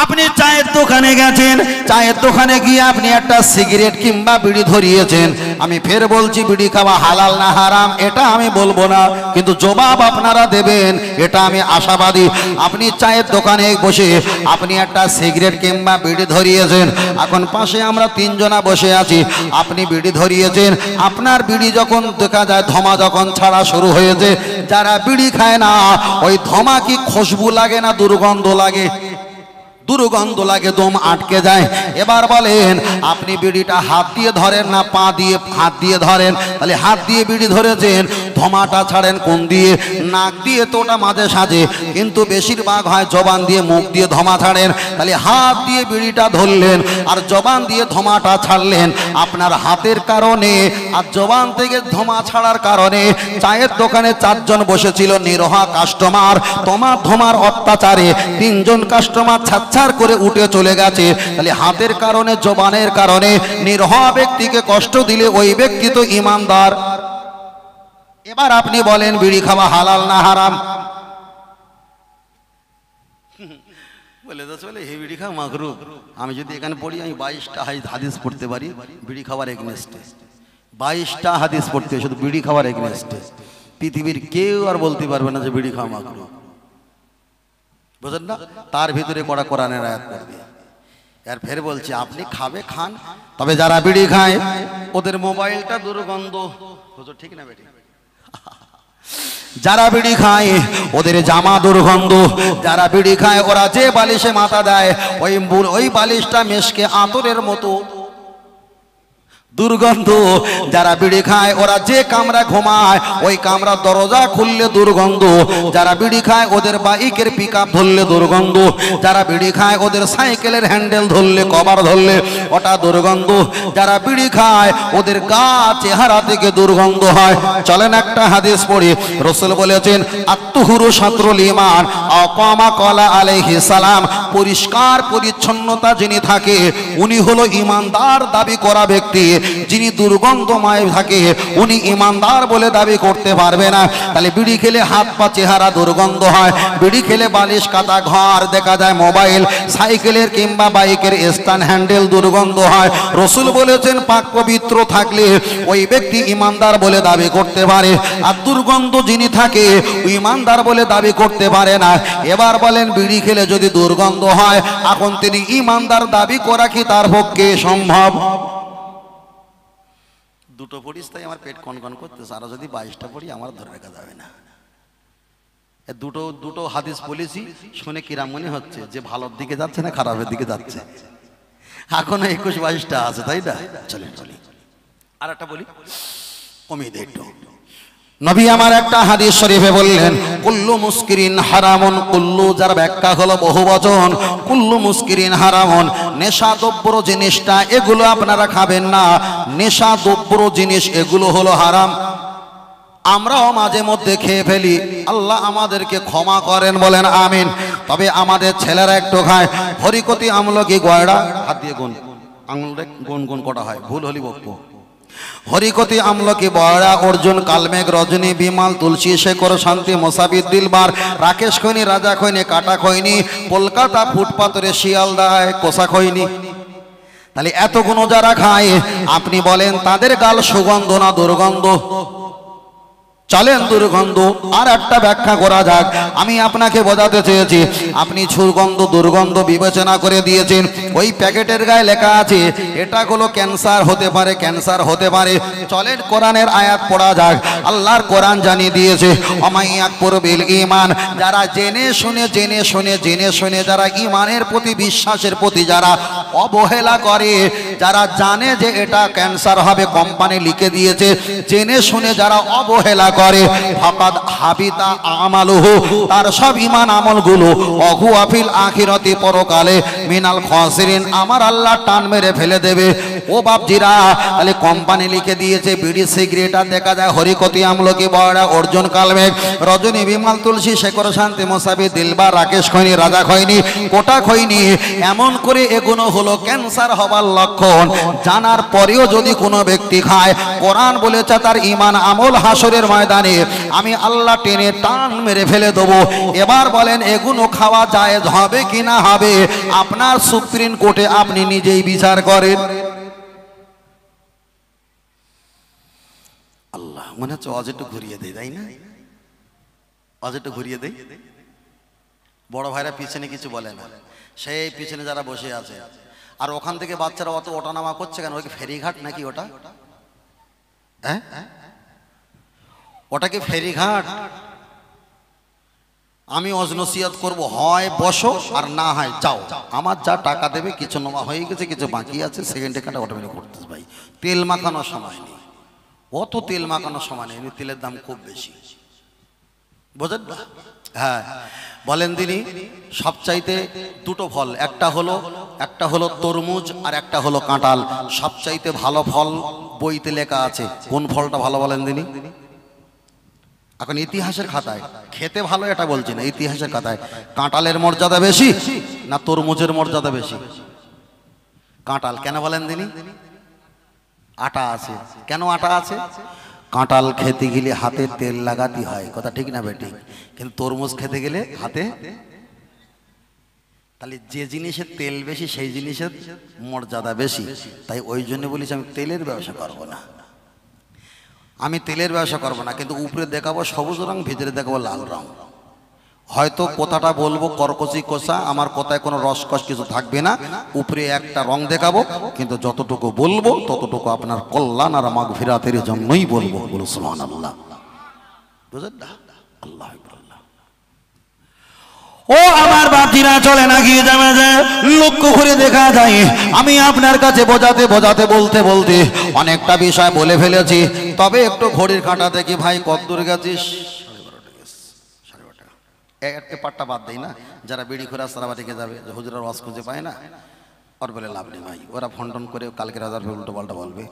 আপনি চায়ের দোকানে গেছেন, চায়ের দোকানে গিয়ে আপনি একটা সিগারেট কিংবা বিড়ি ধরিয়েছেন। আমি ফের বলছি, বিড়ি খাওয়া হালাল না হারাম এটা আমি বলবো না, কিন্তু জবাব আপনারা দেবেন এটা আমি আশাবাদী। আপনি চায়ের দোকানে বসে আপনি একটা সিগারেট কিংবা বিড়ি ধরিয়েছেন। এখন পাশে আমরা তিনজনা বসে আছি, আপনি বিড়ি ধরিয়েছেন। আপনার বিড়ি যখন দেখা যায় ধোঁয়া যখন ছাড়া শুরু হয়েছে, যারা বিড়ি খায় না ওই ধোঁয়া কি খুশবু লাগে না দুর্গন্ধ লাগে? দুর্গন্ধ লাগে, দম আটকে যায়। এবার বলেন আপনি বিড়িটা হাত দিয়ে ধরেন না পা দিয়ে? হাত দিয়ে ধরেন। তাহলে হাত দিয়ে বিড়ি ধরেছেন, ধোঁয়াটা ছাড়েন কোন দিয়ে? নাক দিয়ে। তো ওটা মাঝে সাঝে, কিন্তু বেশিরভাগ হয় জবান দিয়ে, মুখ দিয়ে ধোঁয়া ছাড়েন। তাহলে হাত দিয়ে বিড়িটা ধরলেন আর জবান দিয়ে ধোঁয়াটা ছাড়লেন। আপনার হাতের কারণে আর জবান থেকে ধোঁয়া ছাড়ার কারণে চায়ের দোকানে 4 জন বসেছিল নিরহা কাস্টমার, তোমার ধোঁয়ার অত্যাচারে 3 জন কাস্টমার ছাড় করে উঠে চলে গেছে। তাহলে হাতের কারণে জবানের কারণে নিরহ ব্যক্তিকে কষ্ট দিলে ওই ব্যক্তি তো ইমানদার। এবার আপনি বলেন বিড়ি খাওয়া হালাল না হারাম? বলে তো চলে হে বিড়ি খাওয়া মাকরুহ। আমি যদি এখানে পড়ি আমি 22টা হাদিস পড়তে পারি বিড়ি খাওয়ার এগেইনস্টে। 22টা হাদিস পড়তে শুধু বিড়ি খাওয়ার এগেইনস্টে। পৃথিবীর কেউ আর বলতে পারবে না যে বিড়ি খাওয়া মাকরুহ। বুঝলেন না? তার ভিতরে পড়া কোরআনের আয়াত পড়বে। আর ফের বলছে আপনি খাবে খান, তবে যারা বিড়ি খায় ওদের মোবাইলটা দুর্গন্ধ। হুজুর ঠিক না বেটি? যারা বিড়ি খায় ওদের জামা দুর্গন্ধ। যারা বিড়ি খায় ওরা যে বালিশে মাথা দেয় ওই বালিশটা মেশকে আতরের মতো দুর্গন্ধ। যারা বিড়ি খায় ওরা যে কামরা ঘুমায় ওই কামরা দরজা খুললে দুর্গন্ধ। যারা বিড়ি খায় ওদের বাইকের পিকআপ ধরলে দুর্গন্ধ। যারা বিড়ি খায় ওদের সাইকেলের হ্যান্ডেল ধরলে, কভার ধরলে ওটা দুর্গন্ধ। যারা বিড়ি খায় ওদের গা চেহারা থেকে দুর্গন্ধ হয়। চলেন একটা হাদিস পড়ি। রাসূল বলেছেন আত্তুহুরু শাতরুল ঈমান আকামা ক্বালা আলাইহিস সালাম, পরিষ্কার পরিচ্ছন্নতা যিনি থাকে উনি হলো ঈমানদার দাবি করা ব্যক্তি। যিনি দুর্গন্ধময় থাকে উনি ঈমানদার বলে দাবি করতে পারবে না। তাহলে বিড়ি খেলে হাত পা চেহারা দুর্গন্ধ হয়, বিড়ি খেলে বালিশ কাতা ঘর দেখা যায়, মোবাইল সাইকেলের কিংবা বাইকের স্ট্যান্ড হ্যান্ডেল দুর্গন্ধ হয়। রাসূল বলেছেন পাক পবিত্র থাকলে ওই ব্যক্তি ঈমানদার বলে দাবি করতে পারে, আর দুর্গন্ধ যিনি থাকে ঈমানদার বলে দাবি করতে পারে না। এবার বলেন বিড়ি খেলে যদি দুর্গন্ধ হয় এখন তিনি ঈমানদার দাবি করা কি তার পক্ষে সম্ভব? দুটো পড়িস তাই আমার পেট কনকন করতেছে, আর যদি 22টা পড়ি আমার ধরে রাখা যাবে না। দুটো হাদিস বলেছি, শুনে কিরাম মনে হচ্ছে যে ভালোর দিকে যাচ্ছে না খারাপের দিকে যাচ্ছে? এখনো 21-22টা আছে, তাই না? চলেন চলি আর একটা বলি, কমিয়ে দে একটু। নবী আমার একটা হাদিস শরীফে বললেন কুল্লু মুস্কিরিন হারামুন, কুল্লু যার ব্যাখ্যা হলো বহুবচন, কুল্লু মুস্কিরিন হারামুন, নেশাদ্রব্য জিনিসটা এগুলো আপনারা খাবেন না, নেশাদ্রব্য জিনিস এগুলো হলো হারাম। আমরাও মাঝে মধ্যে খেয়ে ফেলি, আল্লাহ আমাদেরকে ক্ষমা করেন, বলেন আমিন। তবে আমাদের ছেলেরা একটু খায় হরিকতি, আমলকি, গয়ড়া, হাত দিয়ে গুন, আঙুলটা গুন গুন করা হয়, ভুল হলি বকবো। হরিকতি, আমলকি, বয়রা, অর্জুন, কালমেঘ, রজনী, বিমাল, তুলসী, শেখর, শান্তি, মোসাবির, দিলবার, রাকেশ খৈনি, রাজা খৈনি, কাটা খৈনি, কলকাতা, ফুটপাতরে, শিয়ালদায়, কোষা খৈনি। তাহলে এতগুলো যারা খায় আপনি বলেন তাদের গাল সুগন্ধ না দুর্গন্ধ? চলেন দুর্গন্ধ। আর একটা ব্যাখ্যা করা যাক। আমি আপনাকে বোঝাতে চেয়েছি আপনি সুগন্ধ দুর্গন্ধ বিবেচনা করে দিয়েছেন। ওই প্যাকেটের গায়ে লেখা আছে এটা হলো ক্যান্সার হতে পারে, ক্যান্সার হতে পারে। চলেন কোরআনের আয়াত পড়া যাক। আল্লাহর কোরআন জানিয়ে দিয়েছে অমাইয়াকফুর বিল ঈমান, যারা জেনে শুনে যারা ঈমানের প্রতি, বিশ্বাসের প্রতি যারা অবহেলা করে, যারা জানে যে এটা ক্যান্সার হবে, কোম্পানি লিখে দিয়েছে, জেনে শুনে যারা অবহেলা করে ফাকাদ হাবিতা আমালুহু, তার সব ঈমান আমলগুলো ওহুয়া ফিল আখিরাতি, পরকালে মিনাল খাসিরিন, আমার আল্লাহ টান মেরে ফেলে দেবে। ও বাপজিরা, তাহলে কোম্পানি লিখে দিয়েছে বিড়ি সিগারেট, আর দেখা যায় হরিকতি, আমলকি, বয়রা, অর্জুন, কালমেঘ, রজনী, বিমাল, তুলসী, শেখর, শান্তি, মোসাবি, দিলবার, রাকেশ খৈনি, রাজা খৈনি, কোটা খৈনি, এমন করে এগুলো হলো হলো ক্যান্সার হবার লক্ষণ। জানার পরেও যদি কোনো ব্যক্তি খায়, কোরআন বলেছে তার ঈমান আমল হাসরের ময়দানে আমি আল্লাহ টেনে টান মেরে ফেলে দেবো। এবার বলেন এগুলো খাওয়া জায়েজ হবে কি না হবে? আপনার সুপ্রিম কোর্টে আপনি নিজেই বিচার করেন। আল্লাহ, মনে হচ্ছে অজ একটু ঘুরিয়ে দেয়, তাই না? অজ একটু ঘুরিয়ে দেয়। বড় ভাইরা পিছনে কিছু বলে না, সেই পিছনে যারা বসে আছে। আর ওখান থেকে বাচ্চারা অত ওঠানামা করছে কেন? ওই ফেরিঘাট নাকি ওটা? হ্যাঁ, ওটা কি ফেরিঘাট? আমি অজনসিয়াত করব, হয় বসো আর না হয় যাও। আমার যা টাকা দেবে, কিছু নেওয়া হয়ে গেছে, কিছু বাকি আছে, সেকেন্ডে কাটা অটোমেটিক করতেছে। ভাই তেল মাখানোর সময় নেই, অত তেল মাখানোর সময় নেই, তেলের দাম খুব বেশি, বোঝেন না? হ্যাঁ, বলেন তিনি সবচাইতে দুটো ফল, একটা হলো তরমুজ আর একটা হলো কাঁঠাল। সবচাইতে ভালো ফল বইতে লেখা আছে, কোন ফলটা ভালো বলেন তিনি? এখন ইতিহাসের খাতায়, খেতে ভালো এটা বলছি না, ইতিহাসের খাতায় কাঁঠালের মর্যাদা বেশি না তরমুজের মর্যাদা বেশি? কাঁঠাল। কেন বলেন তিনি? আটা আছে। কেন আটা আছে? কাঁঠাল খেতে গেলে হাতে তেল লাগাতে হয়, কথা ঠিক না বেটি? কিন্তু তরমুজ খেতে গেলে হাতে, তাহলে যে জিনিসের তেল বেশি সেই জিনিসের মর্যাদা বেশি। তাই ওই জন্য বলেছি আমি তেলের ব্যবসা করব না, আমি তেলের ব্যবসা করব না, কিন্তু উপরে দেখাবো সবুজ রং, ভিতরে দেখাবো লাল রং। হয়তো কথাটা বলবো কর্কশি কষা, আমার কথায় কোনো রসকস কিছু থাকবে না, উপরে একটা রং দেখাবো, কিন্তু যতটুকু বলবো ততটুকু আপনার কল্যাণ আর মাগফিরাতের জন্যই বলবো। বলো সুবহানাল্লাহ, বুঝলেন না? আল্লাহ আকবার। ও আমার বাতিরা, চলে না গিয়ে যাবে যে লক্ষ্য করে দেখা যায় আমি আপনার কাছে বোঝাতে বোঝাতে বলতে বলতে অনেকটা বিষয় বলে ফেলেছি। তবে একটু ঘড়ির কাঁটা দেখি ভাই, কত দূর গেছিস? একটা পাট্টা বাদ দেয় না, যারা বিড়ি খোরা সারা বাড়িকে যাবে, হুজুরার ওয়াজ খুঁজে পায় না, ওর বলে লাভ নেই ভাই, ওরা ফোন টোন করে কালকে রাজার উল্টো পাল্টা বলবে।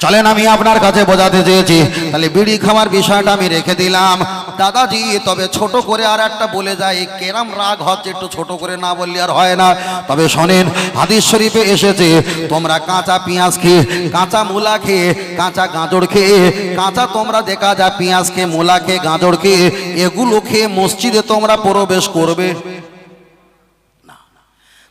চলেন আমি আপনার কাছে বোঝাতে চেয়েছি, তাহলে বিড়ি খাওয়ার বিষয়টা আমি রেখে দিলাম দাদাজি। তবে ছোট করে আর একটা বলে যায়, কেরাম রাগ হচ্ছে, একটু ছোট করে না বললে আর হয় না। তবে শোনেন, হাদিস শরীফে এসেছে তোমরা কাঁচা পেঁয়াজ খেয়ে, কাঁচা মূলা খেয়ে, কাঁচা গাজর খেয়ে, কাঁচা তোমরা দেখা যায় পেঁয়াজ খেয়ে, মূলা খেয়ে, গাজর খেয়ে, এগুলো খেয়ে মসজিদে তোমরা প্রবেশ করবে।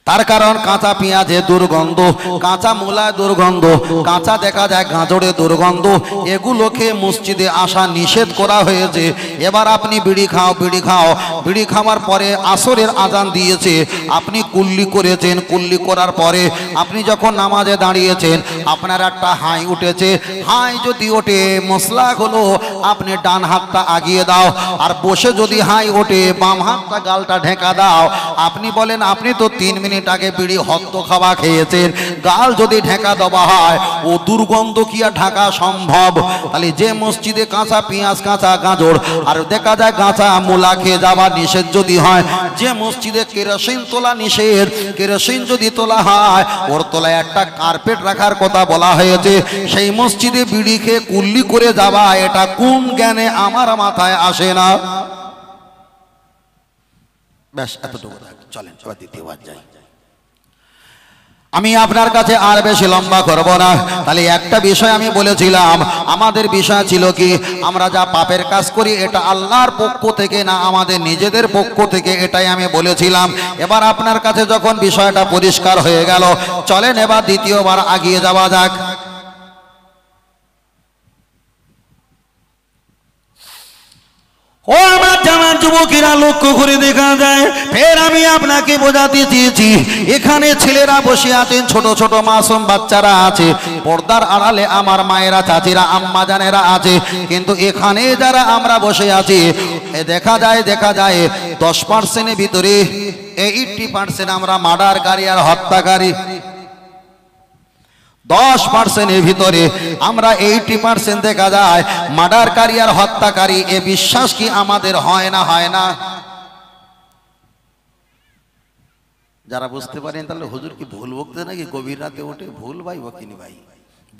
তার কারণ কাঁচা পেঁয়াজে দুর্গন্ধ, কাঁচা মূলায় দুর্গন্ধ, কাঁচা দেখা যায় গাজরে দুর্গন্ধ, এগুলোকে মসজিদে আসা নিষেধ করা হয়েছে। এবার আপনি বিড়ি খাও, বিড়ি খাও, বিড়ি খাওয়ার পরে আসরের আজান দিয়েছে, আপনি কুল্লি করেছেন, কুল্লি করার পরে আপনি যখন নামাজে দাঁড়িয়েছেন, আপনার একটা হাই উঠেছে, হাই যদি ওঠে মশলা হলো আপনি ডান হাতটা আগিয়ে দাও, আর বসে যদি হাই ওঠে বাম হাতটা গালটা ঢেকা দাও। আপনি বলেন আপনি তো 3 মিনিট আগে বিড়ি হদ্দ খাওয়া খেয়েছেন, গাল যদি ঢেকা দেওয়া হয় ও দুর্গন্ধ কি আর ঢাকা সম্ভব? তাহলে যে মসজিদে কাঁচা পেঁয়াজ, কাঁচা গাজর আর দেখা যায় কাঁচা মূলা খেয়ে যাওয়া নিষেধ যদি হয়, যে মসজিদে কেরোসিন তোলা নিষেধ, কেরোসিন যদি তোলা হয় ওর তলায় একটা কার্পেট রাখার কথা বলা হয়েছে, সেই মসজিদে বিড়ি খেয়ে কুল্লি করে যাওয়া, এটা কোন জ্ঞানে আমার মাথায় আসে না। ব্যাস এতটুকু থাক, চলেন এবার দ্বিতীয়বার যাই। আমি আপনার কাছে আর বেশি লম্বা করব না। তাহলে একটা বিষয় আমি বলেছিলাম, আমাদের বিষয় ছিল কি, আমরা যা পাপের কাজ করি এটা আল্লাহর পক্ষ থেকে না আমাদের নিজেদের পক্ষ থেকে, এটাই আমি বলেছিলাম। এবার আপনার কাছে যখন বিষয়টা পরিষ্কার হয়ে গেল, চলেন এবার দ্বিতীয়বার এগিয়ে যাওয়া যাক। ও আমার জামান যুবকেরা, লক্ষ্য করে দেখা যায়, ফের আমি আপনাকে বোঝাতে চেয়েছি, এখানে ছেলেরা বসে আছেন, ছোট ছোট মাসুম বাচ্চারা আছে, পর্দার আড়ালে আমার মায়েরা, চাচিরা, আম্মা জানেরা আছে, কিন্তু এখানে যারা আমরা বসে আছি দেখা যায় 10% ভিতরে 80% আমরা মার্ডারকারী আর হত্যাকারী। 10% ভিতরে আমরা 80% দেখা যায় মার্ডারকারী আর হত্যাকারী। এ বিশ্বাস কি আমাদের হয় না? হয় না? যারা বুঝতে পারেন তাহলে হুজুর কি ভুল বকতে নাকি গভীর রাতে ওঠে? ভুল ভাই বকিনি ভাই,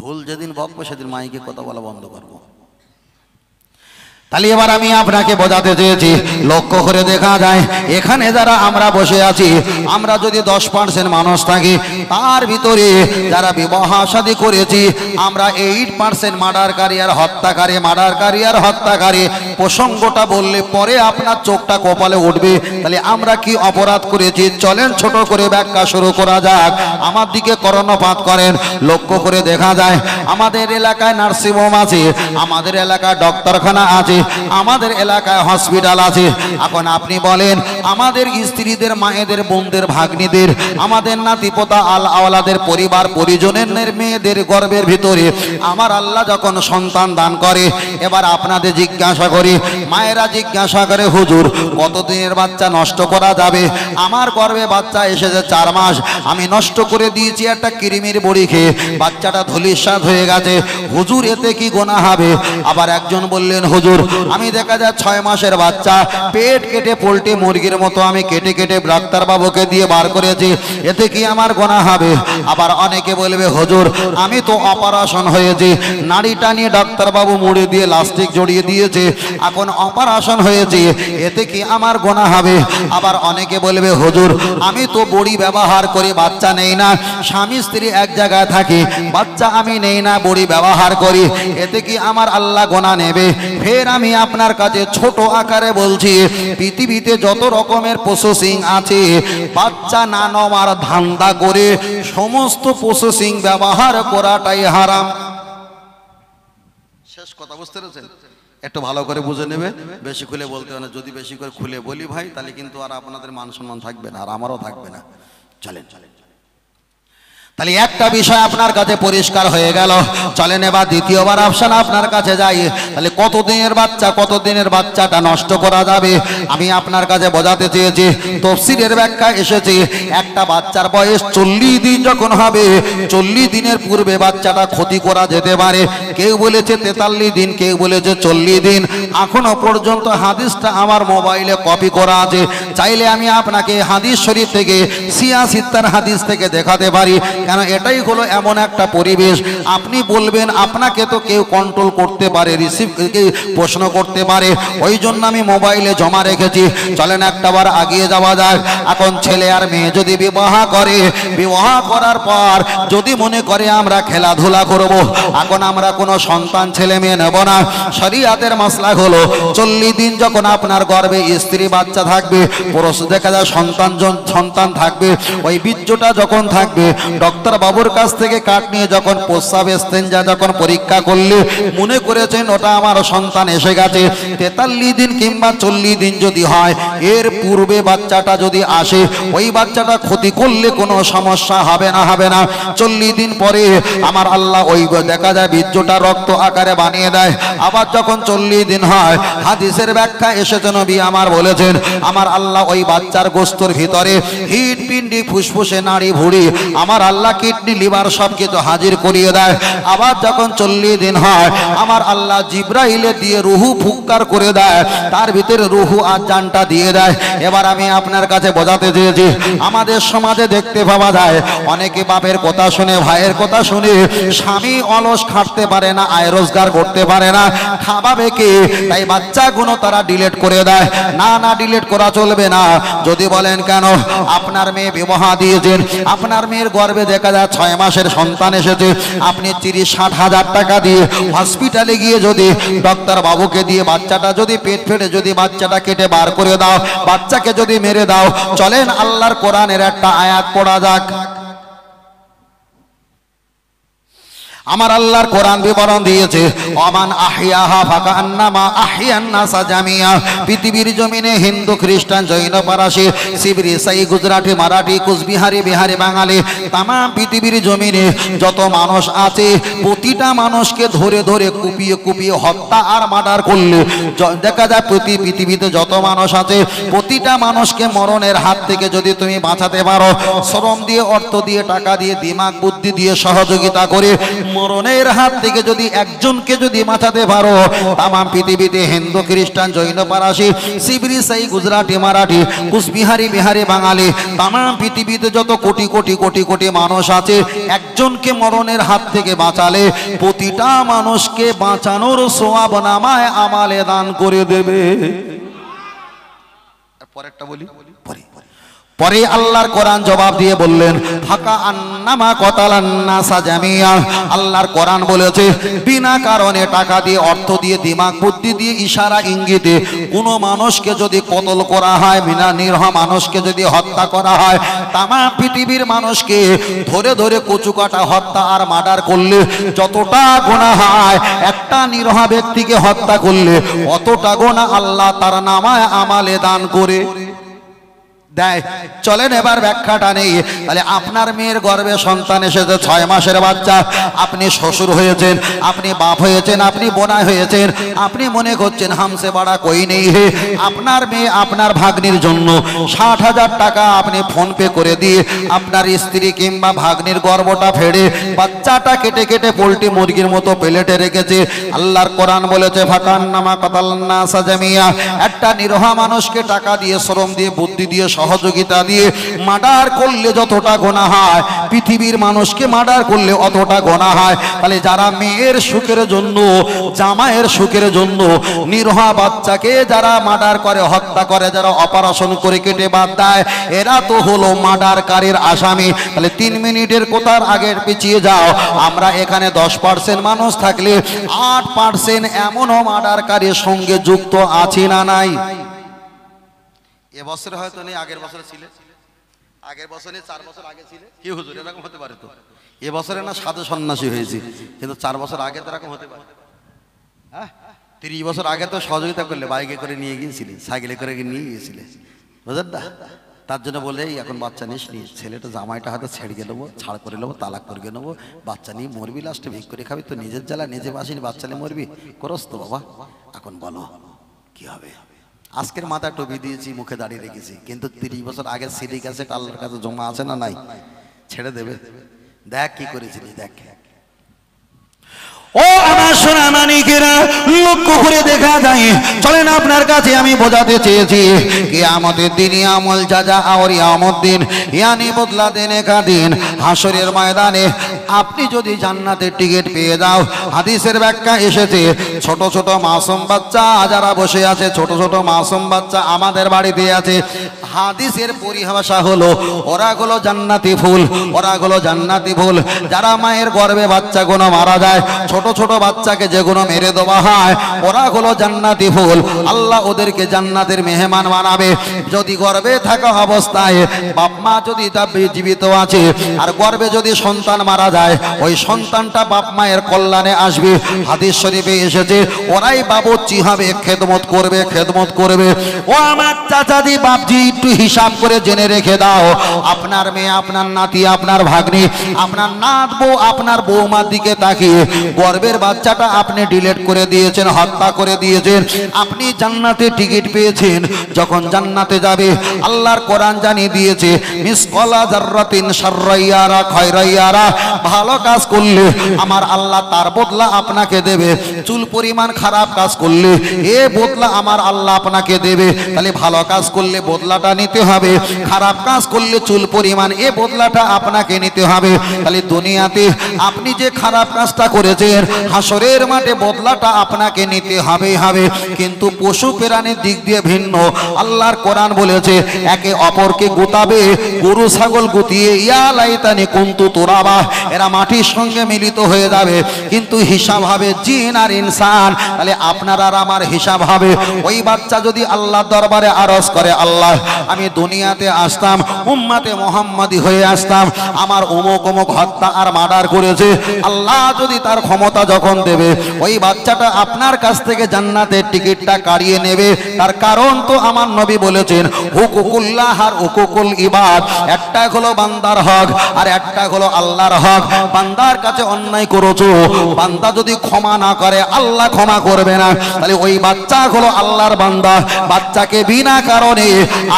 ভুল যেদিন বকবো সেদিন মাইকে কথা বলা বন্ধ করবো। তাহলে এবার আমি আপনাকে বোঝাতে চেয়েছি, লক্ষ্য করে দেখা যায় এখানে যারা আমরা বসে আছি, আমরা যদি 10% মানুষ থাকি, তার ভিতরে যারা বিবাহ শাদী করেছি আমরা 8% মার্ডারকারী আর হত্যাকারী, মার্ডারকারী আর হত্যাকারী। প্রসঙ্গটা বললে পরে আপনার চোখটা কপালে উঠবে। তাহলে আমরা কি অপরাধ করেছি? চলেন ছোট করে ব্যাখ্যা শুরু করা যাক। আমার দিকে কর্ণপাত করেন। লক্ষ্য করে দেখা যায় আমাদের এলাকায় নার্সিংহোম আছে, আমাদের এলাকায় ডক্টরখানা আছে, আমাদের এলাকায় হসপিটাল আছে। এখন আপনি বলেন আমাদের স্ত্রীদের, মায়েদের, বোনদের, ভাগ্নিদের, আমাদের নাতিপোতা আওলাদের পরিবার পরিজনের মেয়েদের গর্ভের ভিতরে আমার আল্লাহ যখন সন্তান দান করে, এবার আপনাদের জিজ্ঞাসা করি, মায়েরা জিজ্ঞাসা করে হুজুর কতদিনের বাচ্চা নষ্ট করা যাবে? আমার গর্ভে বাচ্চা এসেছে 4 মাস, আমি নষ্ট করে দিয়েছি একটা কৃমির বড়ি খেয়ে, বাচ্চাটা ধূলিসাৎ হয়ে গেছে, হুজুর এতে কি গোনা হবে? আবার একজন বললেন হুজুর আমি দেখা যায় 6 মাসের বাচ্চা পেট কেটে পোল্ট্রি মুরগির মতো আমি কেটে কেটে ডাক্তারবাবুকে দিয়ে বার করেছি, এতে কি আমার গোনা হবে? আবার অনেকে বলবে হুজুর আমি তো অপারেশন হয়েছি, নাড়িটা নিয়ে ডাক্তারবাবু মুড়ে দিয়ে লাস্টিক জড়িয়ে দিয়েছে, এখন অপারেশন হয়েছে, এতে কি আমার গোনা হবে? আবার অনেকে বলবে হুজুর আমি তো বড়ি ব্যবহার করে বাচ্চা নেই না, স্বামী স্ত্রী এক জায়গায় থাকি, বাচ্চা আমি নেই না, বড়ি ব্যবহার করি, এতে কি আমার আল্লাহ গোনা নেবে? ফের আমি আপনার কাছে ছোট আকারে বলছি, পৃথিবীতে যত রকমের প্রসেসিং আছে, বাচ্চা না নেওয়ার ধান্দা করে সমস্ত প্রসেসিং ব্যবহার করাটাই হারাম। শেষ কথা বুঝতে পেরেছেন? একটু ভালো করে বুঝে নেবে, বেশি খুলে বলতে হবে না। যদি বেশি করে খুলে বলি ভাই তাহলে কিন্তু আর আপনাদের মান সম্মান থাকবে না, আর আমারও থাকবে না। চলেন চলেন। তাহলে একটা বিষয় আপনার কাছে পরিষ্কার হয়ে গেল। চলেন এবার দ্বিতীয়বার অপশন আপনার কাছে যাই। তাহলে কতদিনের বাচ্চা, কতদিনের বাচ্চাটা নষ্ট করা যাবে? আমি আপনার কাছে বোঝাতে চেয়েছি, তাফসীরের ব্যাখ্যা এসেছে একটা বাচ্চার বয়স 40 দিন যখন হবে, 40 দিনের পূর্বে বাচ্চাটা ক্ষতি করা যেতে পারে। কেউ বলেছে 43 দিন, কেউ বলেছে 40 দিন। এখনো পর্যন্ত হাদিসটা আমার মোবাইলে কপি করা আছে, চাইলে আমি আপনাকে হাদিস শরীফ থেকে 86 হাদিস থেকে দেখাতে পারি। কেন এটাই হলো এমন একটা পরিবেশ, আপনি বলবেন আপনাকে তো কেউ কন্ট্রোল করতে পারে, রিসিভ প্রশ্ন করতে পারে, ওই জন্য আমি মোবাইলে জমা রেখেছি। চলেন একটাবার আগিয়ে যাওয়া যাক। এখন ছেলে আর মেয়ে যদি বিবাহ করে, বিবাহ করার পর যদি মনে করে আমরা খেলাধুলা করব, এখন আমরা কোনো সন্তান ছেলে মেয়ে নেব না, শরীয়তের মাসলা হলো 40 দিন যখন আপনার গর্ভে স্ত্রী বাচ্চা থাকবে, পুরুষ দেখা যায় সন্তান থাকবে, ওই বীর্যটা যখন থাকবে ডক্টর বাবুর কাছ থেকে কাট নিয়ে যখন প্রস্রাব স্তেঞ্জা যখন পরীক্ষা করলে মনে করেছেন ওটা আমার সন্তান এসে গেছে, 43 দিন কিংবা 40 দিন যদি হয়, এর পূর্বে বাচ্চাটা যদি আসে, ওই বাচ্চাটা ক্ষতি করলে কোনো সমস্যা হবে না, হবে না। 40 দিন পরে আমার আল্লাহ ওই দেখা যায় বীর্যটা রক্ত আকারে বানিয়ে দেয়। আবার যখন 40 দিন হয়, হাদিসের ব্যাখ্যা এসেছে নবী আমার বলেছেন আমার আল্লাহ ওই বাচ্চার গোস্তর ভিতরে হিট পিন্ডি, ফুসফুসে, নাড়ি, ভুঁড়ি আমার আল্লাহ কিডনি, লিভার সব কিছু হাজির করিয়ে দেয়। আবার যখন 40 দিন হয়, আমার আল্লাহ জিব্রাইলে দিয়ে রুহু ফুৎকার করে দেয়, তার ভিতরে রুহু আর জানটা দিয়ে দেয়। এবার আমি আপনার কাছে বোঝাতে চেয়েছি, আমাদের সমাজে দেখতে পাওয়া যায় অনেকে বাপের কথা শুনে, ভাইয়ের কথা শুনে, স্বামী অলস খাটতে পারে না, আয় রোজগার করতে পারে না, খাওয়াবে কে? তাই বাচ্চাগুলো তারা ডিলিট করে দেয়। না না, ডিলিট করা চলবে না। যদি বলেন কেন, আপনার মেয়ে বিবাহ দিয়েছেন, আপনার মেয়ের গর্ভে দেখা যায় 6 মাসের সন্তান এসেছে, আপনি 30-60 হাজার টাকা দিয়ে হসপিটালে গিয়ে যদি ডক্টর বাবুকে দিয়ে বাচ্চাটা যদি পেট ফেটে যদি বাচ্চাটা কেটে বার করে দাও, বাচ্চাকে যদি মেরে দাও, চলেন আল্লাহর কোরআনের একটা আয়াত পড়া যাক। আমার আল্লাহর কোরআন বিবরণ দিয়েছে, ওমান আহিয়াহা ফাকান্নামা আহিয়ান নাসা জামিয়া। পৃথিবীর জমিনে হিন্দু, খ্রিস্টান, জৈন, পারসি, শিবরি, সাই, গুজরাটি, মারাঠি, কুচবিহারি, বিহারি, বাঙালি, তাম পৃথিবীর জমিনে যত মানুষ আছে, প্রতিটা মানুষকে ধরে ধরে কুপিয়ে কুপিয়ে হত্যা আর মার্ডার করলে দেখা যায় পৃথিবীতে যত মানুষ আছে, প্রতিটা মানুষকে মরণের হাত থেকে যদি তুমি বাঁচাতে পারো, শ্রম দিয়ে, অর্থ দিয়ে, টাকা দিয়ে, দিমাগ বুদ্ধি দিয়ে সহযোগিতা করে মরণের হাত থেকে যদি একজনকে যদি বাঁচাতে পারো, তাম পৃথিবীতে হিন্দু খ্রিস্টান জৈন পারাসি সিবরি সাই গুজরাটি মারাঠি কুচবিহারি বিহারি বাঙালি তাম পৃথিবীতে যত কোটি কোটি কোটি কোটি মানুষ আছে, একজনকে মরণের হাত থেকে বাঁচালে প্রতিটা মানুষকে বাঁচানোর সওয়াব নামায় আমালে দান করে দেবে। পরেরটা বলি, পরে আল্লাহর কোরআন জবাব দিয়ে বললেন ফাকা আন্নামা কতালান নাসা জামিয়া। আল্লাহর কোরআন বলেছে বিনা কারণে টাকা দিয়ে, অর্থ দিয়ে, দিমাগ বুদ্ধি দিয়ে, ইশারা ইঙ্গিতে কোনো মানুষকে যদি কতল করা হয়, বিনা নিরহ মানুষকে যদি হত্যা করা হয়, তামাম পৃথিবীর মানুষকে ধরে ধরে কচুকাটা হত্যা আর মার্ডার করলে যতটা গুনাহ হয়, একটা নিরহ ব্যক্তিকে হত্যা করলে অতটা গুনাহ আল্লাহ তার নামায় আমালে দান করে দেয়। চলেন এবার ব্যাখ্যাটা নেই। তাহলে আপনার মেয়ের গর্ভে সন্তান এসেছে, 6 মাসের বাচ্চা, আপনি শ্বশুর হয়েছেন, আপনি বাপ হয়েছেন, আপনি বোনা হয়েছেন, আপনি মনে করছেন হামসে বাড়া কই নেই হে, আপনার মেয়ে আপনার ভাগ্নির জন্য 60,000 টাকা আপনি ফোন পে করে দিয়ে আপনার স্ত্রী কিংবা ভাগ্নির গর্ভটা ফেড়ে বাচ্চাটা কেটে কেটে পোল্ট্রি মুরগির মতো প্লেটে রেখেছে। আল্লাহর কোরআন বলেছে ফাকান্নামা কাতালনা সাজামিয়া, একটা নিরহ মানুষকে টাকা দিয়ে, শ্রম দিয়ে, বুদ্ধি দিয়ে, সহযোগিতা দিয়ে মার্ডার করলে যতটা গুনাহ হয়, পৃথিবীর মানুষকে মার্ডার করলে অতটা গুনাহ হয়। তাহলে যারা মেয়ের সুখের জন্য, জামাইয়ের সুখের জন্য নিরহ বাচ্চাকে যারা মার্ডার করে, হত্যা করে, যারা অপারেশন করে কেটে বাদ দেয়, এরা তো হলো মার্ডারকারীর আসামি। তাহলে 3 মিনিটের কোথার আগে পিছিয়ে যাও, আমরা এখানে 10% মানুষ থাকলে 8% এমনও মার্ডারকারীর সঙ্গে যুক্ত আছি না নাই? এবছরে হয়তো নেই, আগের বছরে ছিল, আগের বছরে 4 বছর আগে ছিল কি হুজুর, এরকম হতে পারে তো? এবছরে না সাধু সন্ন্যাসী হয়েছে, কিন্তু 4 বছর আগে তো এরকম হতে পারে। হ্যাঁ, 30 বছর আগে তো সহযোগিতা করলে বাইকে করে নিয়ে গিয়েছিলে, সাইকেলে করে নিয়ে গিয়েছিলে, বুঝলেন না? তার জন্য বলে এখন বাচ্চা নিস নি, ছেলেটা জামাইটা হয়তো ছেড়ে নেবো, ছাড় করে নেবো, তালাক করে নেবো, বাচ্চা নিয়ে মরবি, লাস্টে ভিক করে খাবি, তো নিজের জ্বালা নিজে বাসিনি, বাচ্চা নিয়ে মরবি, করস তো বাবা। এখন বলো কি হবে? আজকের মাথা টুপি দিয়েছি, মুখে দাঁড়িয়ে রেখেছি, কিন্তু 30 বছর আগে সিডি ক্যাসেট আল্লাহর কাছে জমা আছে না নাই? ছেড়ে দেবে? দেখ কি করেছিলি, দেখ। ও আমার সোনা মানিকেরা, লক্ষ্য করে দেখা যায়, চলেন আপনার কাছে আমি বোঝাতে চেয়েছি কিয়ামতের দিন আমল জাজা আর ইয়ামত দিন, ইয়ানি বদলা দেনে কা দিন, হাসরের ময়দানে আপনি যদি জান্নাতের টিকিট পেয়ে যাও, হাদিসের ব্যাখ্যা এসেছে ছোট ছোট মাসুম বাচ্চা যারা বসে আছে, ছোট ছোট মাসুম বাচ্চা আমাদের বাড়িতে আছে, হাদিসের পরিভাষা হলো ওরা হলো জান্নাতি ফুল, ওরা হলো জান্নাতি ফুল। যারা মায়ের গর্ভে বাচ্চাগুলো মারা যায়, ছোট ছোট বাচ্চাকে যেগুলো মেরে দেওয়া হয়, ওরা হলো জান্নাতি ফুল। আল্লাহ ওদেরকে জান্নাতের মেহমান বানাবে। যদি গর্ভে থাকা অবস্থায় বাপ মা যদি তার জীবিত আছে আর গর্ভে যদি সন্তান মারা যায়, ওই সন্তানটা বাপ মায়ের কল্যাণে আসবে। হাদিস শরীফে এসেছে ওরাই বাবুর্চি হবে, খেদমত করবে, খেদমত করবে। ও আমার চাচাজি বাপজি, একটু হিসাব করে জেনে রেখে দাও, আপনার মেয়ে, আপনার নাতি, আপনার ভাগ্নি, আপনার নাত বউ, আপনার বৌমার দিকে তাকিয়ে গর্ভের বাচ্চাটা আপনি ডিলিট করে দিয়েছেন, হত্যা করে দিয়েছেন, আপনি জান্নাতে টিকিট পেয়েছেন। যখন জান্নাতে যাবে, আল্লাহর কোরআন জানিয়ে দিয়েছে মিসকালা যাররাতিন শাররাইয়ারা খায়রাইয়ারা, ভালো কাজ করলে আমার আল্লাহ তার বদলা আপনাকে দেবে, চুল পরিমাণ খারাপ কাজ করলে এ বদলা আমার আল্লাহ আপনাকে দেবে। তাহলে ভালো কাজ করলে বদলাটা নিতে হবে, খারাপ কাজ করলে চুল পরিমাণ এ বদলাটা আপনাকে নিতে হবে। তাহলে দুনিয়াতে আপনি যে খারাপ কাজটা করেছেন, হাসরের মাঠে বদলাটা আপনাকে নিতে হবে হবে। কিন্তু পশু প্রাণীর দিক দিয়ে ভিন্ন। আল্লাহর কোরআন বলেছে একে অপরকে গুতাবে, গরু ছাগল গুতিয়ে ইয়া লাইতানি কুনতু তুরাবা, এরা মাটির সঙ্গে মিলিত হয়ে যাবে, কিন্তু হিসাব হবে জিন আর ইনসান। তাহলে আপনার আর আমার হিসাব হবে। ওই বাচ্চা যদি আল্লাহর দরবারে আরজ করে, আল্লাহ আমি দুনিয়াতে আসতাম, উম্মতে মুহাম্মাদি হয়ে আসতাম, আমার অমুক অমুক হত্যা আর মার্ডার করেছে, আল্লাহ যদি তার ক্ষমতা যখন দেবে, ওই বাচ্চাটা আপনার কাছ থেকে জান্নাতের টিকিটটা কাড়িয়ে নেবে। তার কারণ তো আমার নবী বলেছেন হুকুকুল্লাহ আর হুকুকুল ইবাদ, একটা হলো বান্দার হক আর একটা হলো আল্লাহর হক। বান্দার কাছে অন্যায় করেছো, বান্দা যদি ক্ষমা না করে আল্লাহ ক্ষমা করবে না। তাহলে ওই বাচ্চা হলো আল্লাহর বান্দা। বাচ্চাকে বিনা কারণে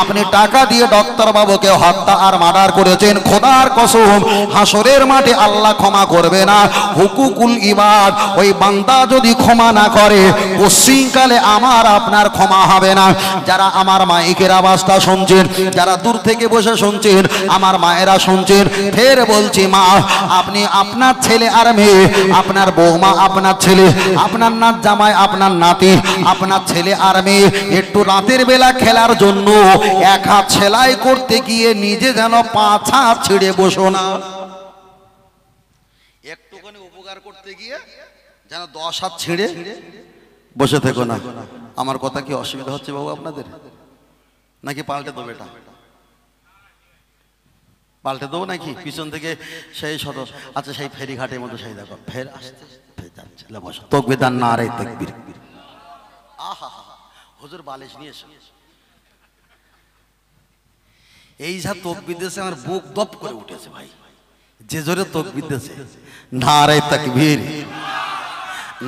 আপনি টাকা দিয়ে ডক্টর বাবুকে হত্যা আর মার্ডার করেছেন, খোদার কসম হাসরের মাঠে আল্লাহ ক্ষমা করবে না। হুকুকুল ইবাদ, ওই বান্দা যদি ক্ষমা না করে পশ্চিমকালে আমার আপনার ক্ষমা হবে না। যারা আমার মাইকের আওয়াজটা শুনছেন, যারা দূর থেকে বসে শুনছেন, আমার মায়েরা শুনছেন, ফের বলছি মা, আপনি আপনার ছেলে আর মেয়ে, আপনার বৌমা আপনার ছেলে, আপনার নাত জামাই আপনার নাতি, আপনার ছেলে আর মেয়ে একটু রাতের বেলা খেলার জন্য এক হাত সেলাই করতে গিয়ে নিজে যেন 5 হাত ছিঁড়ে বসো না। একটুখানি উপকার করতে গিয়ে যেন 10 হাত ছিঁড়ে বসে থেকো না। আমার কথা কি অসুবিধা হচ্ছে বাবু আপনাদের? নাকি পাল্টে দেবো? এটা পাল্টে দেবো নাকি? পিছন থেকে সেই শত, আচ্ছা সেই ফেরিঘাটের মতো সেই দেখো ফের আসতে ফের যাচ্ছে, বসো। তাকবীর আর নারে তাকবীর। আহা হুজুর বালিশ নিয়ে এসো। এই যা তাকবীর দিয়েছে আমার বুক দপ করে উঠেছে ভাই, যে জোরে তাকবীর দিয়েছে। নারে তাকবীর,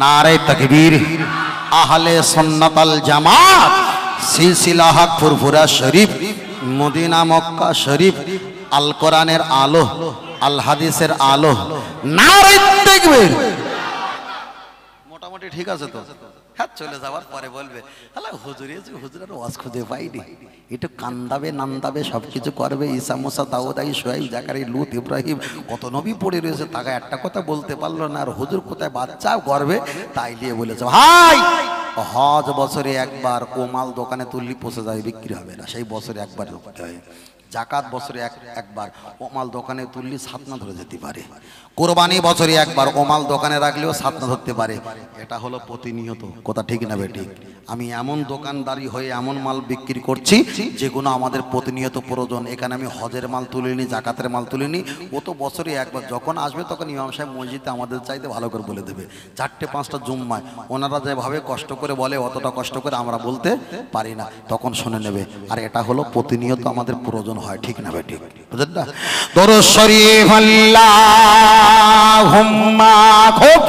নারে তাকবীর। আহলে সুন্নাত আল জামাত, সিলসিলা হক ফুরফুরা শরীফ, মদিনা মক্কা শরীফ, আল কোরআনের আলো, আল হাদিসের আলো। নারে তাকবীর। মোটামুটি ঠিক আছে তো? হ্যাঁ, চলে যাওয়ার পরে বলবে আল্লাহ হুজুর এসে হুজুরের ওয়াজ খুঁজে পাইনি, একটু কান্দাবে নান্দাবে সবকিছু করবে। ঈসা মুসা দাউদ সোহাইব জাকারিয়া লূত ইব্রাহিম কত নবী পড়ে রয়েছে, তাকে একটা কথা বলতে পারলো না। আর হুজুর কোথায় বাচ্চা গর্বে, তাই নিয়ে বলেছে ভাই হজ বছরে একবার, কোমাল দোকানে তুললি পচে যায়, বিক্রি হবে না, সেই বছরে একবার ঢুকতে হয়। জাকাত বছরে একবার, ওমাল দোকানে তুললি ছাতনা ধরে যেতে পারে। কোরবানি বছরে একবার, ওমাল দোকানে রাখলেও ছাতনা ধরতে পারে। এটা হলো প্রতিনিয়ত কথা, ঠিক না বেঠিক? আমি এমন দোকানদারি হয়ে এমন মাল বিক্রি করছি যেগুলো আমাদের প্রতিনিয়ত প্রয়োজন। এখানে আমি হজের মাল তুলিনি, জাকাতের মাল তুলিনি, ও তো বছরে একবার। যখন আসবে তখন ইমাম সাহেব মসজিদে আমাদের চাইতে ভালো করে বলে দেবে। 4-5টা জুম্মায় ওনারা যেভাবে কষ্ট করে বলে, অতটা কষ্ট করে আমরা বলতে পারি না, তখন শুনে নেবে। আর এটা হলো প্রতিনিয়ত আমাদের প্রয়োজন হয়, ঠিক না বেঠিক? বুঝলেন না? দরুদ শরীফ আল্লাহুম্মা খুব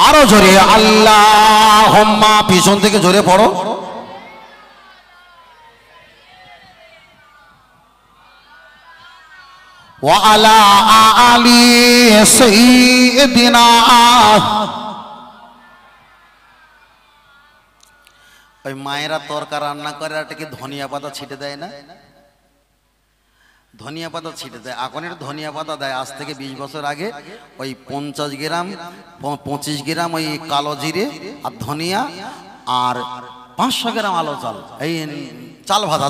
আরো জোরে আল্লাহুম্মা, পিছন থেকে জোরে পড়ো। ওয়া আলা আলি সাইয়্যিদিনা। ওই মায়েরা তরকা রান্না করে আর কি ধনিয়া পাতা ছিটে দেয় না? ধনিয়া পাতা ছিটে দেয়। এখনের ধনিয়া পাতা দেয়, আজ থেকে 20 বছর আগে ওই 50 গ্রাম 25 গ্রাম ওই কালো জিরে আর ধনিয়া আর 500 গ্রাম আলো চাল, এই চাল ভাজা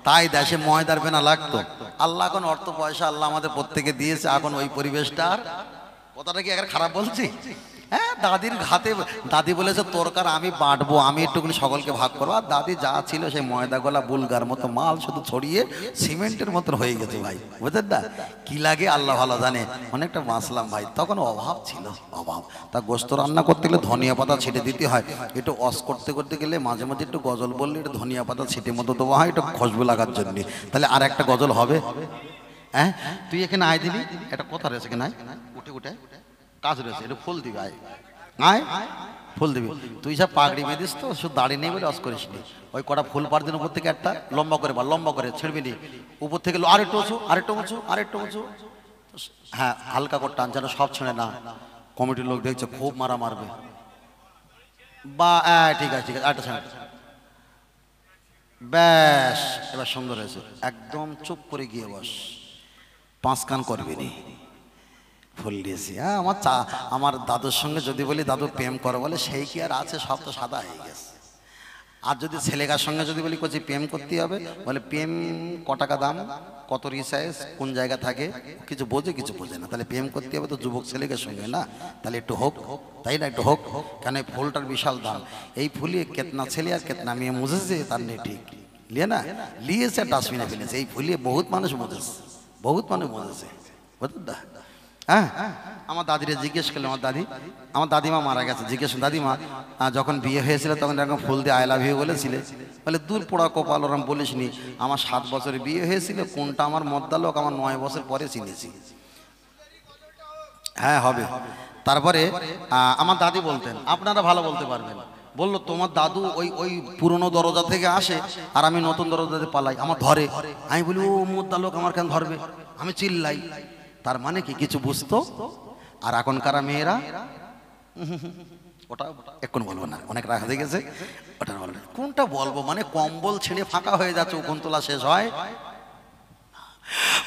তাই দেশে ময়দার বেনা লাগতো। আল্লাহ এখন অর্থ পয়সা আল্লাহ আমাদের প্রত্যেকে দিয়েছে, এখন ওই পরিবেশটা আর, কথাটা কি এখন খারাপ বলছি? হ্যাঁ, দাদির ঘাতে দাদি বলেছে তরকার আমি বাঁটবো, আমি একটুখানি সকলকে ভাগ করবো। আর দাদি যা ছিল সেই ময়দা গলা বুলগার মতো মাল শুধু ছড়িয়ে সিমেন্টের মতন হয়ে গেছে ভাই, বুঝলেন না? কি লাগে আল্লাহ ভালো জানে। অনেকটা বাঁচলাম ভাই, তখন অভাব ছিল, অভাব। তা গোস্ত রান্না করতে গেলে ধনিয়া পাতা ছিটে দিতে হয়। একটু অস করতে করতে গেলে মাঝে মাঝে একটু গজল বললে একটু ধনিয়া পাতা ছিটে মতো দেওয়া হয়, একটু খুশবু লাগার জন্য। তাহলে আর একটা গজল হবে। হ্যাঁ, তুই এখানে আয় দিবি, এটা কথা রয়েছে কিনা, উঠে উঠে কাজ রয়েছে, একটু ফুল দিবি, আয় আয় ফুল দিবি। তুই সব পাগড়ি বেঁধিস তো, শুধু দাড়ি নেই বলে অস করিস নি। ওই কটা ফুল পাড় দিন উপর থেকে একটা লম্বা করে বা লম্বা করে ছেড়বি নি, উপর থেকে আরেকটু উঁচু, আরেকটু উঁচু, আরেকটু উঁচু। হ্যাঁ, হালকা করে টান যেন সব ছেড়ে না। কমিটির লোক দেখছে খুব মারা মারবে। বা ঠিক আছে ঠিক আছে, আরেকটা ছেড়ে। ব্যাস, এবার সুন্দর হয়েছে। একদম চুপ করে গিয়ে বস, 5 কান করবি নি। ফুল দিয়েছি। হ্যাঁ, আমার দাদুর সঙ্গে যদি বলি দাদু প্রেম করো, বলে সেই কি আর আছে, সব তো সাদা হয়ে গেছে। আর যদি ছেলেকার সঙ্গে যদি বলি কোচি প্রেম করতে হবে, বলে প্রেম ক টাকা দাম, কত রিসাইজ, কোন জায়গা থাকে, কিছু বোঝে কিছু বোঝে না। তাহলে প্রেম করতে হবে তো যুবক ছেলেকে সঙ্গে না, তাহলে একটু হোক, তাই না? একটু হোক, কেন এই ফুলটার বিশাল দাম। এই ফুলে কেতনা ছেলে আর কেতনা মেয়ে মুঝেছে, তার নেই ঠিক লিয়ে না লিয়েছে, ডাস্টবিনে ফেলেছে। এই ফুলিয়ে বহুত মানুষ মুঝেছে, বহুত মানুষ মুঝেছে, বুঝলেন? হ্যাঁ, আমার দাদিরে জিজ্ঞেস করলাম, আমার দাদিমা মারা গেছে, জিজ্ঞেস দাদিমা যখন বিয়ে হয়েছিল তখন এরকম ফুল দিয়ে আই লাভ ইউ বলেছিলে? বলে দূর পোড়া কপাল, ওরম বলিসনি। আমার 7 বছরে বিয়ে হয়েছিল, কোনটা আমার মদ্দা লোক আমার 9 বছর পরে চিনেছি। হ্যাঁ হবে। তারপরে আমার দাদি বলতেন, আপনারা ভালো বলতে পারবেন, বললো তোমার দাদু ওই ওই পুরনো দরজা থেকে আসে আর আমি নতুন দরজাতে পালাই, আমার ধরে। আমি বলি ও মদ্দা লোক আমার কেন ধরবে, আমি চিল্লাই। তার মানে কি কিছু বুঝতো। আর এখনকার মেয়েরা ওটা এখন বলবো না, অনেক রাখা হয়ে গেছে, ওটা বলবো। কোনটা বলবো মানে কম্বল ছেড়ে ফাঁকা হয়ে যাচ্ছে, ওখান তোলা শেষ হয়।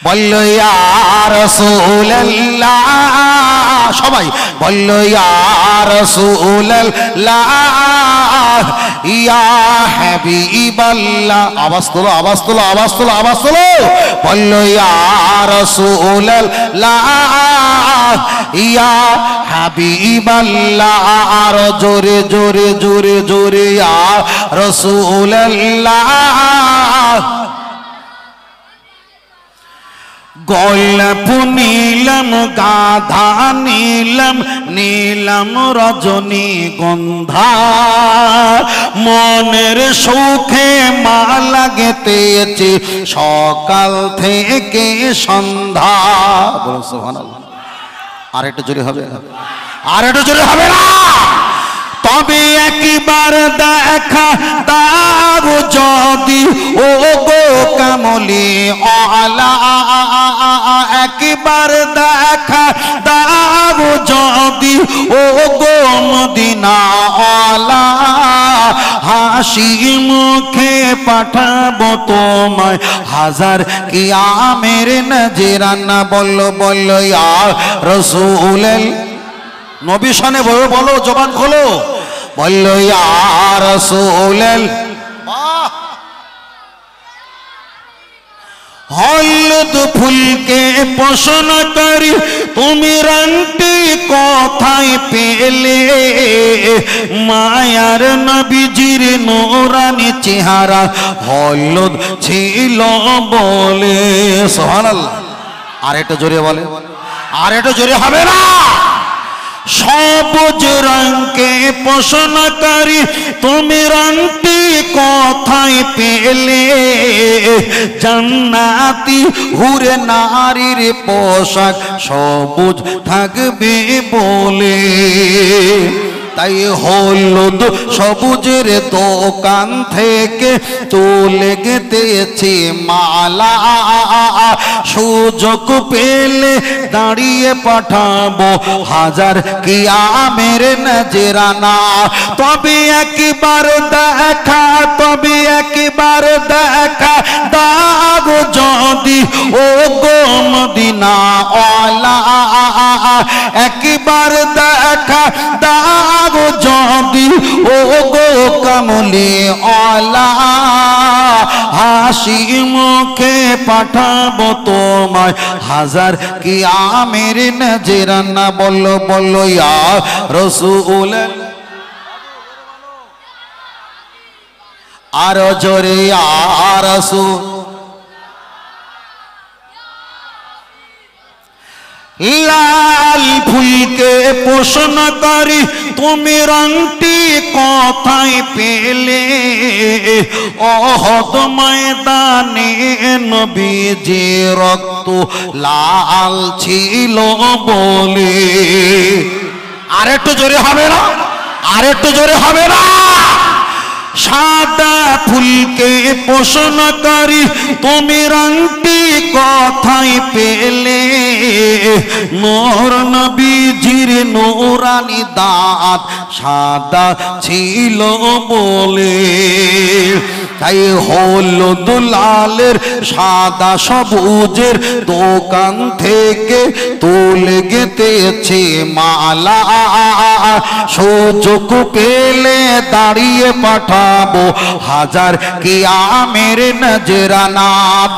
বললো ইয়া রাসূলুল্লাহ, সবাই বললো ইয়া রাসূলুল্লাহ ইয়া হাবিবাল্লাহ। আওয়াজ তোলো, আওয়াজ তোলো, আওয়াজ তোলো, আওয়াজ তোলো। বললো ইয়া রাসূলুল্লাহ ইয়া হাবিবাল্লাহ। আর জোরে জোরে জোরে জোরে ইয়া রাসূলুল্লাহ। গোলাপ নীলম গাধা নীলম নীলম রজনী গন্ধা, মনের সুখে মালা গেঁথেছি সকাল থেকে সন্ধ্যা। বলো সুবহানাল্লাহ। আর একটু জোরে হবে, আর একটু জোরে হবে না? তবে একবার দেখা দাও যদি ও গো কামলি আলা, একবার দেখা দাও যদি ও গো মদিনা আলা, হাসি মুখে পাঠাবো তোমায় হাজার কিয়ামের নজরানা। বলো বলো ইয়া রাসূলুল্লাহ, নবী শানে বলো, বলো জবান খোলো, বললো ইয়া রাসূলুল্লাহ। হলুদ ফুলকে পছন্দ করি তুমি রংটি কোথায় পেলে, মায়ার নবীজির নূরানি চেহারা হলুদ ছিল বলে। সুবহানাল্লাহ। আর একটু জোরে বলে, আর একটু জোরে হবে না? সবুজ রঙকে পছন্দ করি তুমি রংটি কোথায় পেলে, জান্নাতি হুরে নারীর পোশাক সবুজ থাকবে বলে। তাই হলুদ সবুজের দোকান থেকে তুলে গেঁথেছি মালা, সুযোগ পেলে দাঁড়িয়ে পাঠাবো হাজার কিয়ামের নজরানা। তবে একবার দেখা, তবে একবার দেখা দাও যদি ও গো মদিনা আলা, একবার দেখা দাও যদি ও গো কামলি আলা, হাসি মুখে পাঠাবো তোমায় হাজার কিয়ামের নজরানা। বলো বলো ইয়া রাসূলুল্লাহ, আর জোরে ইয়া রাসূল। লাল ফুলকে পছন্দ করি তুমি রংটি কোথায় পেলে, ওহদ ময়দানে নবীজি রক্ত লাল ছিল বলে। আর একটু জোরে হবে না? আর একটু জোরে হবে না? সাদা ফুলকে পছন্দ করি তুমি রংটি কোথায় পেলে, নূর নবীজির নূরানি দাঁত সাদা ছিল বলে। তাই হলুদ লালের সাদা সবুজের দোকান থেকে তুলে গেঁথেছি মালা, সুযোগ পেলে দাঁড়িয়ে পাঠাবো হাজার কিয়ামের নজরানা।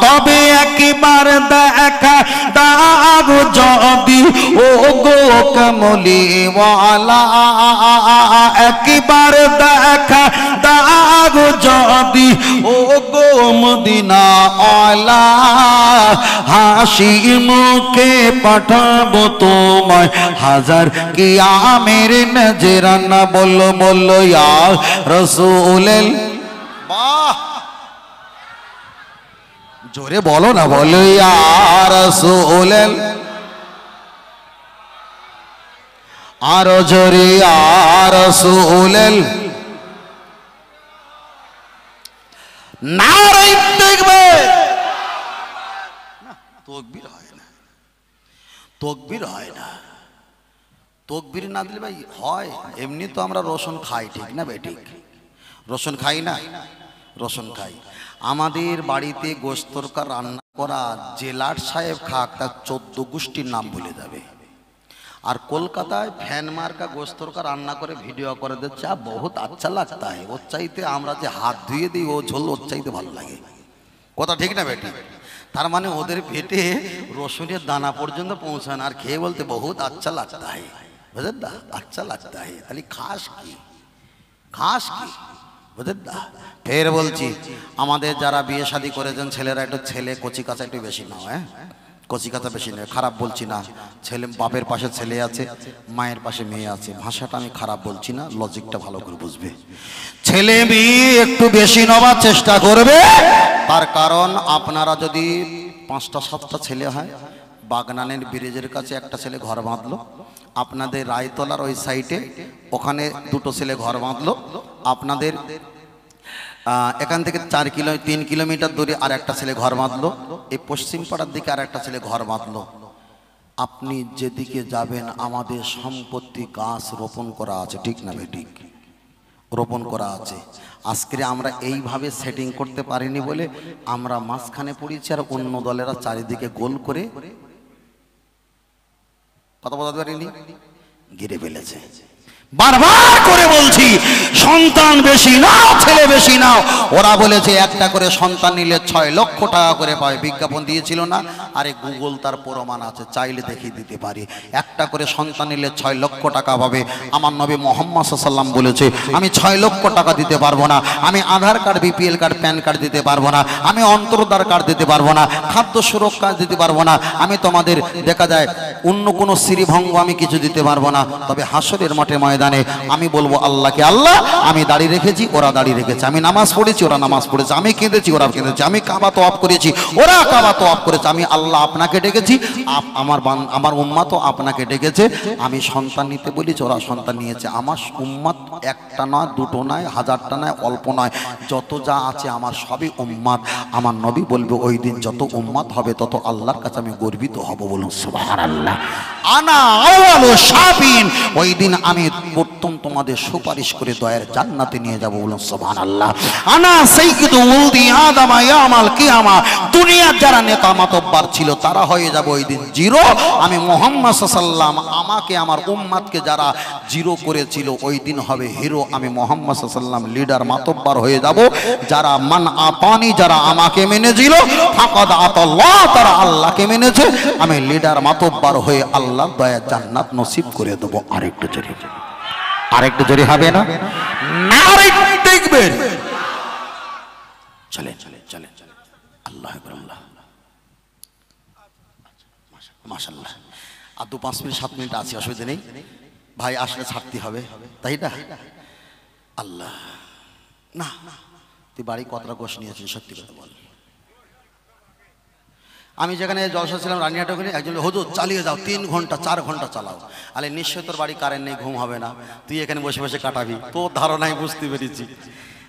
তবে একবার দেখা দাও যদি ও গো কামলি ওয়ালা, একবার দেখা দাও গো যদি ও গো মদিনা ওয়ালা হাসি মুখে পাঠাবো তোমায় হাজার কিয়ামের নজরানা বলো বলো ইয়া রাসূলেল বাহ জোরে বলো না বলো ইয়া রাসূলেল আরো জোরে ইয়া রাসূলেল নারে দেখবে তাকবীর হয় না তাকবীর হয় না তাকবীর না দিলে ভাই হয় এমনি তো আমরা রসুন খাই ঠিক না ভাই ঠিক রসুন খাই না রসুন খাই আমাদের বাড়িতে গোশত তরকা রান্না করা জেলার সাহেব খাক তার 14 গোষ্ঠীর নাম ভুলে যাবে আর কলকাতায় ফ্যান মার্কা গোশত তরকা রান্না করে ভিডিও করে দিচ্ছে বহুত আচ্ছা লাগতা है ওর চাইতে আমরা যে হাত ধুয়ে দিই ও ঝোল ওর চাইতে ভালো লাগে কথা ঠিক না বেটি তার মানে ওদের পেটে রসুনের দানা পর্যন্ত পৌঁছান আর খেয়ে বলতে বহুত আচ্ছা লাগতা है বুঝলেন না আচ্ছা লাগতা है তাহলে খাস কি বুঝলেন না ফের বলছি আমাদের যারা বিয়ে শাদী করেছেন ছেলেরা একটু ছেলে কচি কাঁচা একটু বেশি নাও হ্যাঁ কচি কাঁচা বেশি নয় খারাপ বলছি না ছেলে বাপের পাশে ছেলে আছে মায়ের পাশে মেয়ে আছে ভাষাটা আমি খারাপ বলছি না লজিকটা ভালো করে বুঝবে ছেলে মেয়ে একটু বেশি নেওয়ার চেষ্টা করবে তার কারণ আপনারা যদি 5টা 7টা ছেলে হয় বাগনানের ব্রিজের কাছে একটা ছেলে ঘর বাঁধলো আপনাদের রায়তলার ওই সাইডে ওখানে 2টো ছেলে ঘর বাঁধলো আপনাদের এখান থেকে 3 কিলোমিটার দূরে আর একটা ছেলে ঘর বাঁধলো এই পশ্চিম পাড়ার দিকে আর একটা ছেলে ঘর বাঁধলো আপনি যেদিকে যাবেন আমাদের সম্পত্তি গাছ রোপণ করা আছে ঠিক না ভাই ঠিক রোপণ করা আছে আজকে আমরা এইভাবে সেটিং করতে পারিনি বলে আমরা মাঝখানে পড়েছি আর অন্য দলেরা চারিদিকে গোল করে কথা বলতে পারিনি ঘিরে ফেলেছে বারবার করে বলছি সন্তান বেশি নাও ছেলে বেশি নাও ওরা বলেছে একটা করে সন্তান নিলে 6 লক্ষ টাকা করে পাবে বিজ্ঞাপন দিয়েছিল না আরে গুগল তার প্রমাণ আছে চাইলে দেখিয়ে দিতে পারি একটা করে সন্তান নিলে 6 লক্ষ টাকা পাবে আমার নবী মুহাম্মদ সাল্লাল্লাহু আলাইহি ওয়াসাল্লাম বলেছে আমি 6 লক্ষ টাকা দিতে পারবো না আমি Aadhaar card BPL card PAN card দিতে পারবো না আমি অন্তর্ধার কার্ড দিতে পারবো না খাদ্য সুরক্ষা দিতে পারবো না আমি তোমাদের দেখা যায় অন্য কোনো শ্রীভঙ্গ আমি কিছু দিতে পারবো না তবে হাসরের মাঠে ময়দানে আমি বলবো আল্লাহকে আল্লাহ আমি দাড়ি রেখেছি ওরা দাড়ি রেখেছে আমি নামাজ পড়েছি ওরা নামাজ পড়েছে আমি কেঁদেছি ওরা কেঁদেছে আমি কাবা তওয়াফ করেছি ওরা কাবা তওয়াফ করেছে আমি আল্লাহ আপনাকে ডেকেছি আমার উম্মত আপনাকে ডেকেছে আমি সন্তান নিতে বলেছি ওরা সন্তান নিয়েছে আমার উম্মত একটা নয় দুটো নয় হাজারটা নয় অল্প নয় যত যা আছে আমার সবই উম্মত আমার নবী বলবে ওই দিন যত উম্মত হবে তত আল্লাহর কাছে আমি গর্বিত হব বলুন সুবহানাল্লাহ আনা আউয়ালু শাফিন ওই দিন আমি প্রথম তোমাদের সুপারিশ করে দয়ার জান্নাতে নিয়ে যাব বলুন সুবহানাল্লাহ আনা সাইয়্যিদু ওয়ালদি আদম ইয়াউমাল কিয়ামা দুনিয়ার যারা নেতা মাতব্বর ছিল তারা হয়ে যাবে ওই দিন জিরো আমি মুহাম্মদ সাল্লাল্লাহু আলাইহি ওয়াসাল্লাম আমাকে আমার উম্মতকে যারা জিরো করেছিল ওই দিন হবে হিরো আমি মুহাম্মদ সাল্লাল্লাহু আলাইহি ওয়াসাল্লাম লিডার মাতব্বর হয়ে যাব যারা মান আতানি যারা আমাকে মেনেছিল ফাকাদ আতাল্লাহ তারা আল্লাহকে মেনেছে আমি লিডার মাতব্বর হয়ে আল্লাহর দয়া জান্নাত নসিব করে দেব আরেকটু জোরে হবে না নারে দেখবেন চলে আল্লাহু আকবার আল্লাহ মাশাআল্লাহ আর 2-5 মিনিট 7 মিনিট আছে অসুবিধা নেই ভাই আসলে ছাড়তে হবে তাই না আল্লাহ না তুই বাড়ি কতটা গোশ নিয়েছিস সত্যি কথা বল আমি যেখানে জলসা ছিলাম রানিয়াটা ওখানে একজন হুজুর চালিয়ে যাও 3 ঘন্টা 4 ঘন্টা চালাও আরে নিশ্চয় তোর বাড়ি কারেন্ট নেই ঘুম হবে না তুই এখানে বসে বসে কাটাবি তোর ধারণাই বুঝতে পেরেছি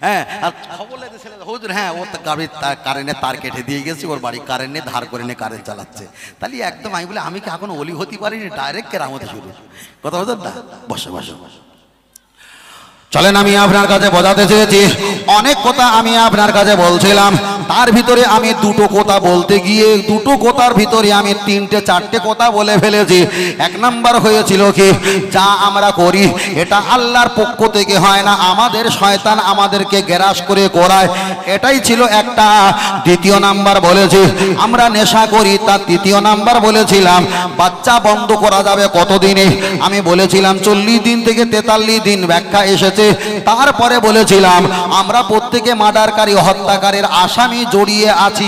হ্যাঁ আর খবর লেগেছিল হুজুর হ্যাঁ ও গাড়ির কারেন্টের তার কেটে দিয়ে গেছে ওর বাড়ি কারেন্ট নেই ধার করে নিয়ে কারেন্ট চালাচ্ছে তাহলে একদম আমি বলে আমি কি এখন অলি হতে পারিনি ডাইরেক্ট কেরামতে শুরু কথা বলতেন না বসে চলেন আমি আপনার কাছে বোঝাতে চেয়েছি অনেক কথা আমি আপনার কাছে বলছিলাম তার ভিতরে আমি দুটো কথা বলতে গিয়ে দুটো কথার ভিতরে আমি 3-4টে কথা বলে ফেলেছি এক নাম্বার হয়েছিল কি যা আমরা করি এটা আল্লাহর পক্ষ থেকে হয় না আমাদের শয়তান আমাদেরকে গ্রাস করে করায় এটাই ছিল একটা দ্বিতীয় নাম্বার বলেছি আমরা নেশা করি তার তৃতীয় নাম্বার বলেছিলাম বাচ্চা বন্ধ করা যাবে কতদিনে আমি বলেছিলাম 40 দিন থেকে 43 দিন ব্যাখ্যা এসেছে এসেছে। তারপরে বলেছিলাম আমরা প্রত্যেকে মার্ডারকারী হত্যাকারীর আসামি জড়িয়ে আছি।